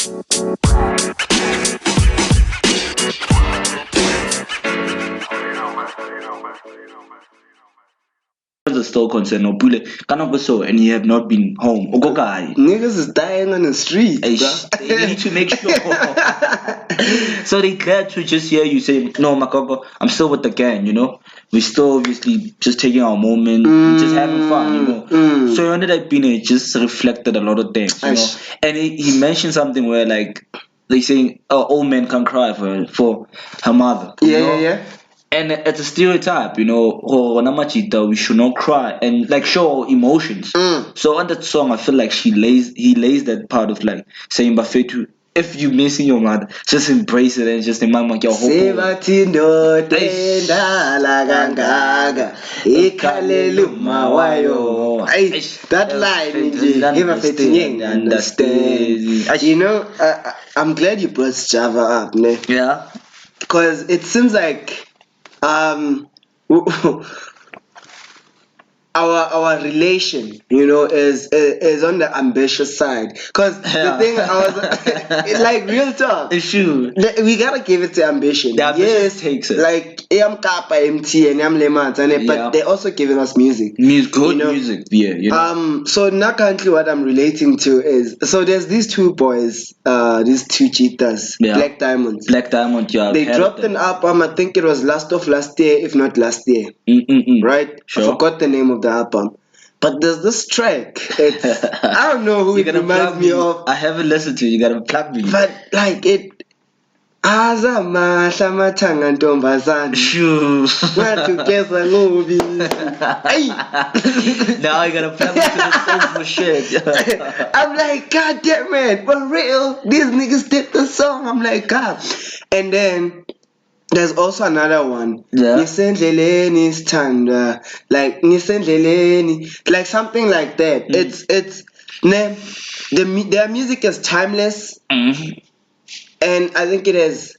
The store concern no pule kana so and you have not been home. Ogokai. Niggas is dying on the street, They need to make sure. So they glad to just hear you say, no, Makoko, I'm still with the gang, you know. We still obviously just taking our moment, we just having fun, you know. So under that being it just reflected a lot of things, you know. And he mentioned something where like they saying, oh, old men can cry for her mother. You know? Yeah. And it's a stereotype, you know, oh, Namachita, we should not cry and like show our emotions. So on that song, I feel like he lays that part of like saying, Bafetu, if you missing your mother, just embrace it and just remember your whole Sebathi ndotenda laganganga ikhaleluma wayo. That line nje Ebafetu ngeke understand. You know, I'm glad you brought Java up, ne? Yeah. Because it seems like our relation, you know, is on the ambitious side. Because the thing I was like real talk. It's true. We gotta give it to ambition. The ambition takes it. Like I'm Kappa MT and I'm Lemans, but they're also giving us music. Good music, yeah. You know? So now currently what I'm relating to is there's these two boys, these two cheetahs, Black Diamonds. Black Diamond, yeah. They dropped an album, I think it was last year, if not last year. Right? Sure. I forgot the name of the album. But there's this track. I don't know who it reminds me of. I haven't listened to it. You gotta plug me. But like it. Azamahla amathanga ntombazana. Shoo. Ngathukeza ngobi. Hey. Now you gotta plug me to the song for shit. I'm like, God damn it, for real. These niggas did the song. I'm like, God. And then there's also another one. Yeah. Ngisendleleni sithanda. Like ngisendleleni. Like something like that. It's their music is timeless. And I think it has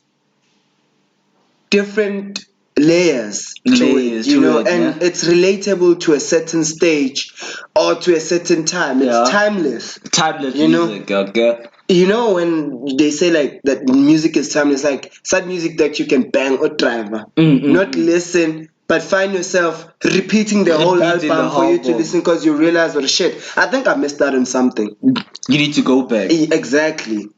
different layers to it, you know, and it's relatable to a certain stage or to a certain time. It's timeless. Timeless you music, know? Okay. You know when they say like that music is timeless, like sad music that you can bang or drive, not listen, but find yourself repeating the whole album for you to listen because you realize, well, shit, I think I missed out on something. You need to go back. Exactly.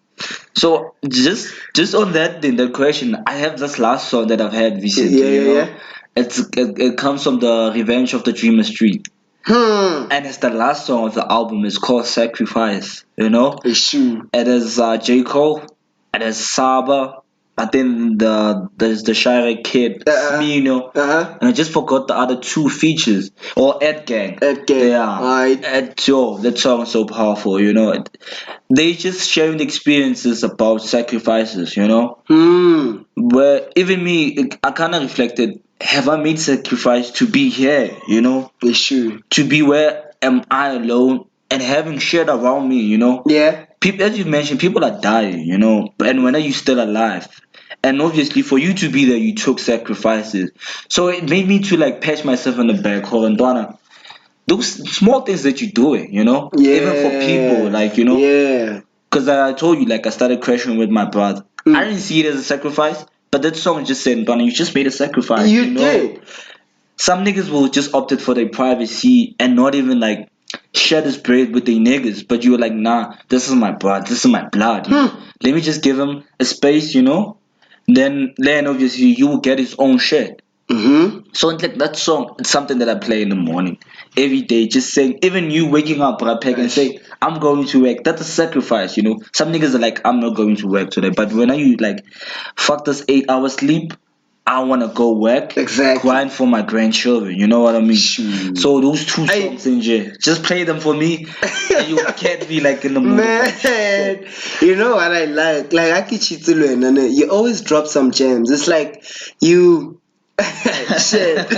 So just on that question, I have this last song that I've had recently. Yeah. It comes from the Revenge of the Dreamer Street. And it's the last song of the album. It's called Sacrifice. You know. It's true. It is J. Cole. It is Saba. But then there's the Shire Kid, Smino, and I just forgot the other two features. Or Ed Gang. Yeah. That song is so powerful, you know. They just sharing the experiences about sacrifices, you know. Where even me, I kind of reflected, have I made sacrifice to be here, you know? It's true. To be where am I alone and having shit around me, you know? Yeah. People, as you mentioned, people are dying, you know. And when are you still alive? And obviously, for you to be there, you took sacrifices. So it made me to like patch myself on the back, Dwana. Those small things that you're doing, you know, even for people, like, you know. Yeah. Because I told you, like, I started crashing with my brother. I didn't see it as a sacrifice, but that song just said, Dwana, you just made a sacrifice. You know? Did. Some niggas will just opted for their privacy and not even like share this bread with their niggas, but you were like, nah, this is my brother, this is my blood. Let me just give him a space, you know. Then obviously you will get his own shit. So like that song, it's something that I play in the morning, every day, just saying, even you waking up, Rapek, and say, I'm going to work. That's a sacrifice, you know. Some niggas are like, I'm not going to work today. But when are you like, fuck this 8 hours sleep, I want to go work, grind for my grandchildren, you know what I mean? So those two songs in here, just play them for me, and you can't be like in the mood. Man, you know what I like Akichitulu, you always drop some gems. It's like you Shit.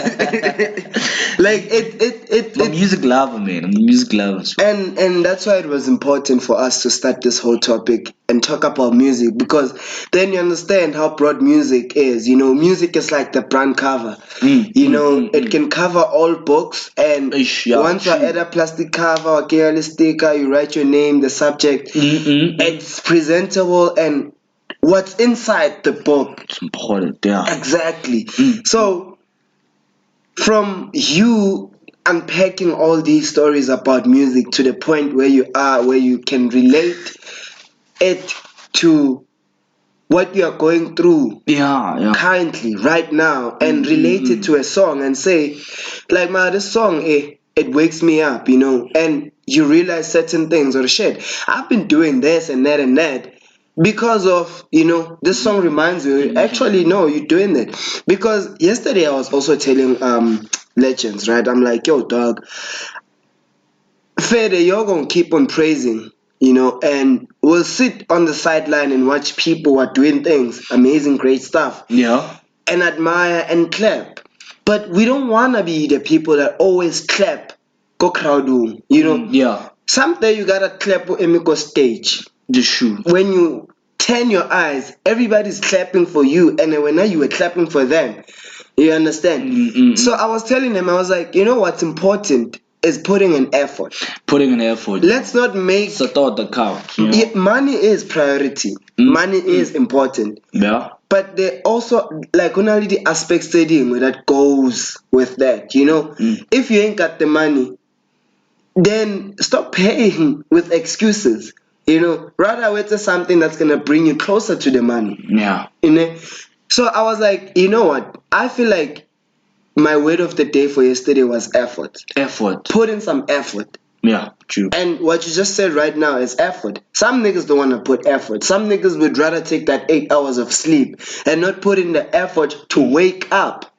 Like I'm a music lover, man. I'm a music lover. and that's why it was important for us to start this whole topic and talk about music, because then you understand how broad music is. Music is like the brand cover. It can cover all books, and once you add a plastic cover or a sticker, you write your name, the subject. It's presentable, and what's inside the book. It's important, yeah. Exactly. So from you unpacking all these stories about music to the point where you are, where you can relate it to what you are going through currently, right now, and relate it to a song and say, like, man, this song, it wakes me up, and you realize certain things, or shit, I've been doing this and that and that because of, this song reminds you, actually, no, you're doing it. Because yesterday I was also telling Legends, right? I'm like, yo, dog, Fede, you're gonna keep on praising, and we'll sit on the sideline and watch people who are doing things, amazing, great stuff, and admire and clap. But we don't wanna be the people that always clap, go crowd, Someday you gotta clap on Emiko stage. The shoe. When you turn your eyes, everybody's clapping for you, and then when now you were clapping for them. You understand? So I was telling them, I was like, what's important is putting an effort. Let's not make the thought that counts. Money is priority. Money is important. Yeah. But there also, like, only the aspect studying that goes with that. If you ain't got the money, then stop paying with excuses. Rather wait for something that's gonna bring you closer to the money. Yeah. So I was like, you know what? I feel like my word of the day for yesterday was effort. Put in some effort. Yeah, true. And what you just said right now is effort. Some niggas don't want to put effort. Some niggas would rather take that 8 hours of sleep and not put in the effort to wake up.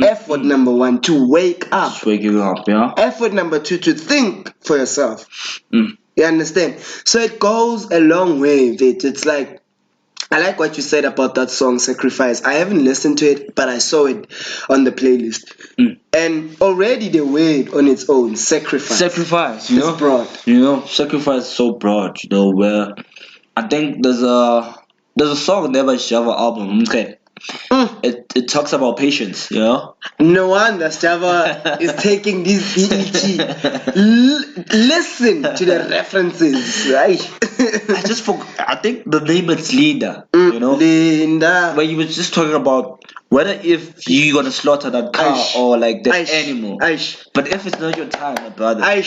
Effort number 1, to wake up. Just waking up, yeah. Effort number 2, to think for yourself. You understand? So it goes a long way with it. It's like, I like what you said about that song, Sacrifice. I haven't listened to it, but I saw it on the playlist. And already the word on its own, sacrifice. Sacrifice, it's broad. Sacrifice is so broad, where I think there's a song on the Shavii album, okay. It talks about patience, No wonder Shavii is taking this BET. Listen to the references, right? I just forgot. I think the name is Linda. Linda. Where you was just talking about whether if you're gonna slaughter that cow or like that animal. But if it's not your time, my brother,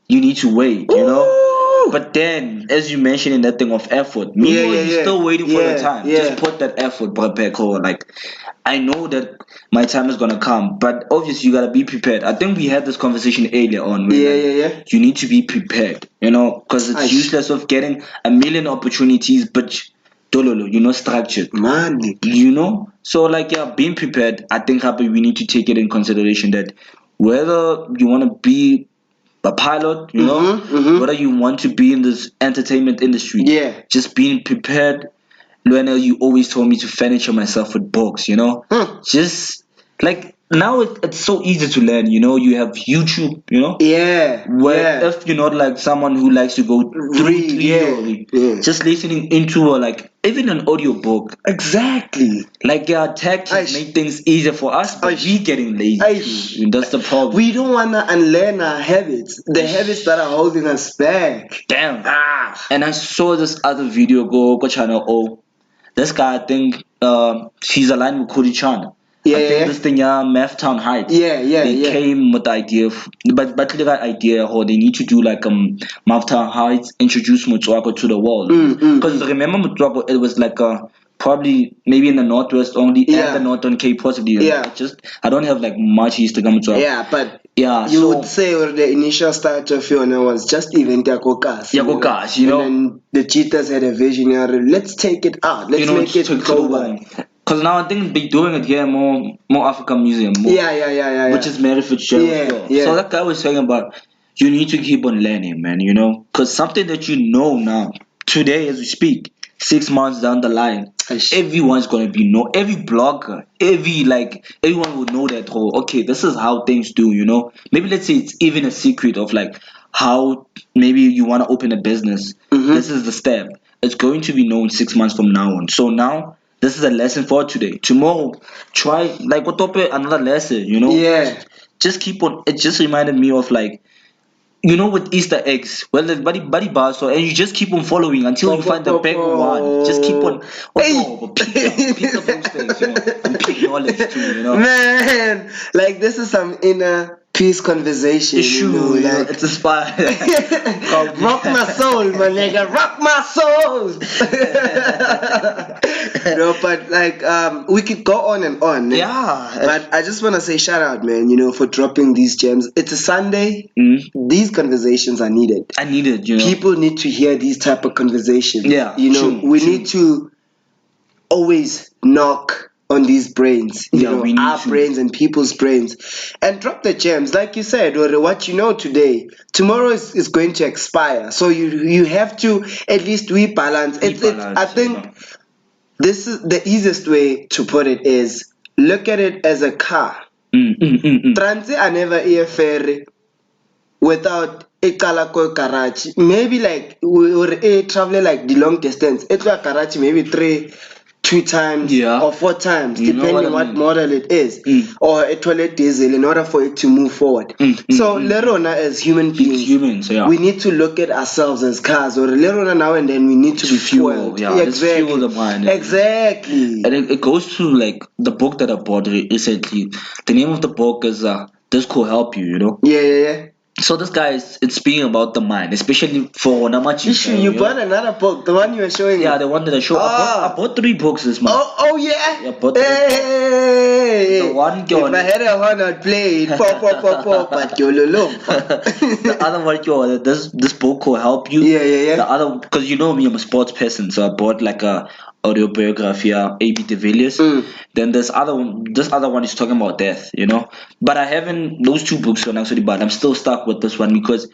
you need to wait. But then, as you mentioned in that thing of effort, you're still waiting for your time. Just put that effort back home. Like, I know that my time is gonna come, but obviously you gotta be prepared. I think we had this conversation earlier on. You need to be prepared, because it's useless of getting a million opportunities, but you're not structured. Man. So like, being prepared. I think we need to take it in consideration that whether you want to be a pilot, whether you want to be in this entertainment industry, just being prepared. Luana, you always told me to furniture myself with books, just like now it's so easy to learn, you have YouTube, where if you're not like someone who likes to go through just listening into like even an audio book. Exactly. Like tech just make things easier for us, but we getting lazy. That's the problem. We don't wanna unlearn our habits, the habits that are holding us back. Damn. And I saw this other video go channel O. This guy, I think he's aligned with Cody Chan. I think this thing, Math Town Heights. They came with the idea, but the idea how they need to do like Math Town Heights, introduce Motswako to the world. Because remember Motswako, it was like probably maybe in the Northwest only and the Northern Cape possibly. I don't have like much history Motswako. Yeah, but you would say the initial start of Fiona was just event Yakokas. And then the cheetahs had a vision. Let's take it out. Let's make it global. Because now I think they're doing it here more African Museum. Which is Mary Fitzgerald. So that guy was saying about you need to keep on learning, man, because something that now, today as we speak, 6 months down the line, everyone's gonna be every blogger, everyone will know that, oh, okay, this is how things do, maybe let's say it's even a secret of like how maybe you want to open a business. This is the step. It's going to be known 6 months from now on. So now this is a lesson for today. Tomorrow, try like another lesson, Yeah. Just keep on. It just reminded me of like, with Easter eggs. Well, the buddy bar, so and you just keep on following until you find the bigger one. Just keep on. But pick up those things, and pick knowledge too. Man, like this is some inner peace conversation. Like it's inspired. Rock my soul, my nigga, rock my soul. No, but like we could go on and on. Yeah. But I just want to say shout out, man. For dropping these gems. It's a Sunday. These conversations are needed. People need to hear these type of conversations. Yeah. We need to always knock on these brains, our brains and people's brains, and drop the gems. Like you said, or what you know today, tomorrow is going to expire. So you have to at least rebalance. I think this is the easiest way to put it is look at it as a car. Transi I never hear ferry without a garage. Maybe like we travel like the long distance. It's a garage maybe 2 times or 4 times, depending what model it is, or a toilet diesel in order for it to move forward. So Lerona as human beings, we need to look at ourselves as cars, or Lerona now and then we need to be fueled. Exactly. Fuel the mind. Exactly. And it goes to like the book that I bought recently. The name of the book is This Could Help You, Yeah. So this guy it's speaking about the mind, especially for Namachi. You bought another book, the one you were showing. Yeah, the one that I showed. I bought 3 books this month. Oh yeah. Yeah, I bought 3 Hey. The one if I had a horn, I'd play it. But the other one, this book will help you. Yeah. The other, because me, I'm a sports person, so I bought like a autobiography, A.B. de Villiers. Then this other one is talking about death, But I haven't those 2 books on actually, but I'm still stuck with this one because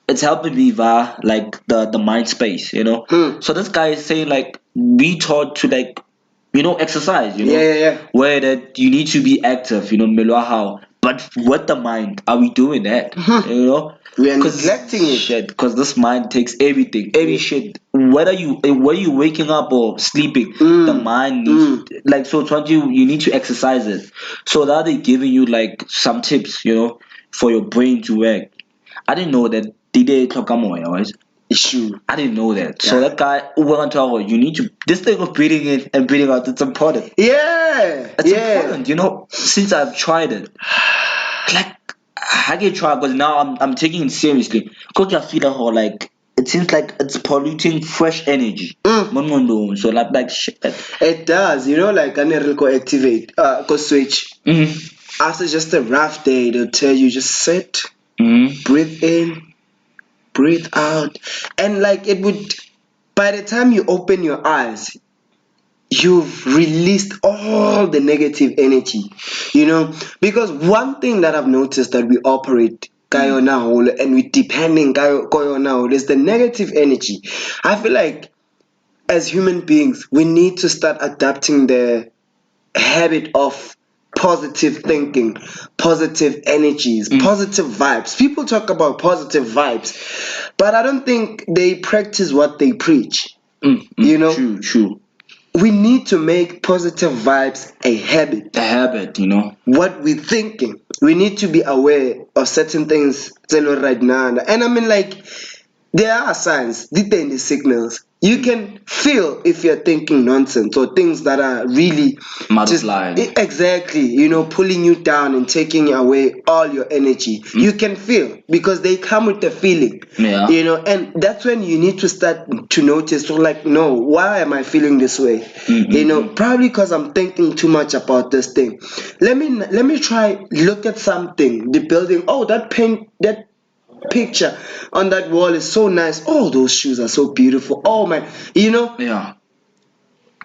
it's helping me via like the mind space, So this guy is saying like be taught to like exercise, Yeah. where that you need to be active, how. But with the mind, are we doing that? We are neglecting it. Because this mind takes everything, every shit. Whether you waking up or sleeping, the mind needs like so. You need to exercise it. So that they're giving you like some tips, for your brain to work. I didn't know that. Did they talk more, guys? Issue. I didn't know that. Yeah. So that guy went to you need to this thing of breathing in and breathing out. It's important. Yeah, it's important. Since I've tried it, like I can try because now I'm taking it seriously. Because I feel like it seems like it's polluting fresh energy. So like shit. It does. Like an activate. Go switch. After just a rough day, they'll tell you just sit, breathe in. Breathe out, and like it would, by the time you open your eyes, you've released all the negative energy, because one thing that I've noticed that we operate and we depending is the negative energy. I feel like as human beings we need to start adapting the habit of positive thinking, positive energies, positive vibes. People talk about positive vibes, but I don't think they practice what they preach. True. We need to make positive vibes a habit. What we're thinking. We need to be aware of certain things right now. And I mean, like, there are signs, the signals. You can feel if you're thinking nonsense or things that are really exactly, pulling you down and taking away all your energy. You can feel because they come with the feeling. And that's when you need to start to notice, no, why am I feeling this way? Probably because I'm thinking too much about this thing. Let me try look at something, the building. Oh, that picture on that wall is so nice. Oh, those shoes are so beautiful. Oh man,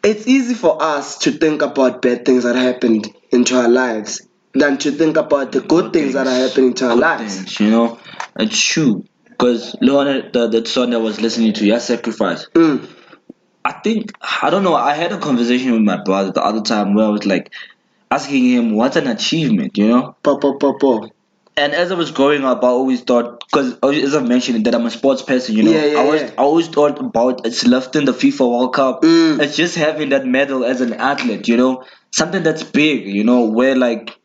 it's easy for us to think about bad things that happened into our lives than to think about the good things that are happening to our lives. It's true. Because the song I was listening to, Sacrifice. I think I don't know. I had a conversation with my brother the other time where I was like asking him what's an achievement, you know? Po. And as I was growing up, I always thought, because as I've mentioned that I'm a sports person, you know, Yeah. I always thought about it's lifting the FIFA World Cup. Mm. It's just having that medal as an athlete, you know, something that's big, you know, where like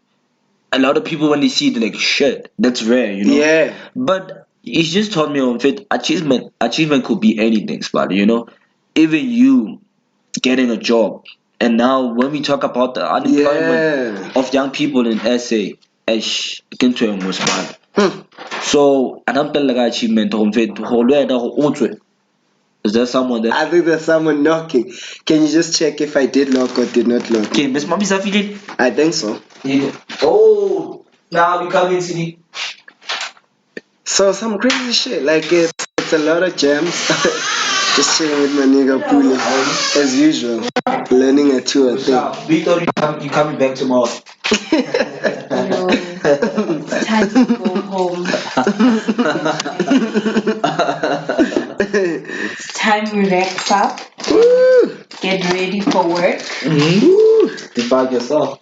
a lot of people when they see it, they're like, shit, that's rare, you know. Yeah. But he's just told me on fit achievement could be anything, Spot, you know, even you getting a job. And now when we talk about the unemployment Yeah. of young people in SA, ish, into a most bad. So I don't tell like achievement on fit is there someone there? I think there's someone knocking. Can you just check if I did lock or did not lock? Okay, Miss Mommy Safili. I think so. Yeah. Oh, now we come in city. So some crazy shit. Like it's a lot of jams. Just chilling with my nigga Puli. As usual. Learning a tour thing. We thought you coming back tomorrow. No, it's time to go home. It's time we wrap up. Woo! Get ready for work. Define yourself.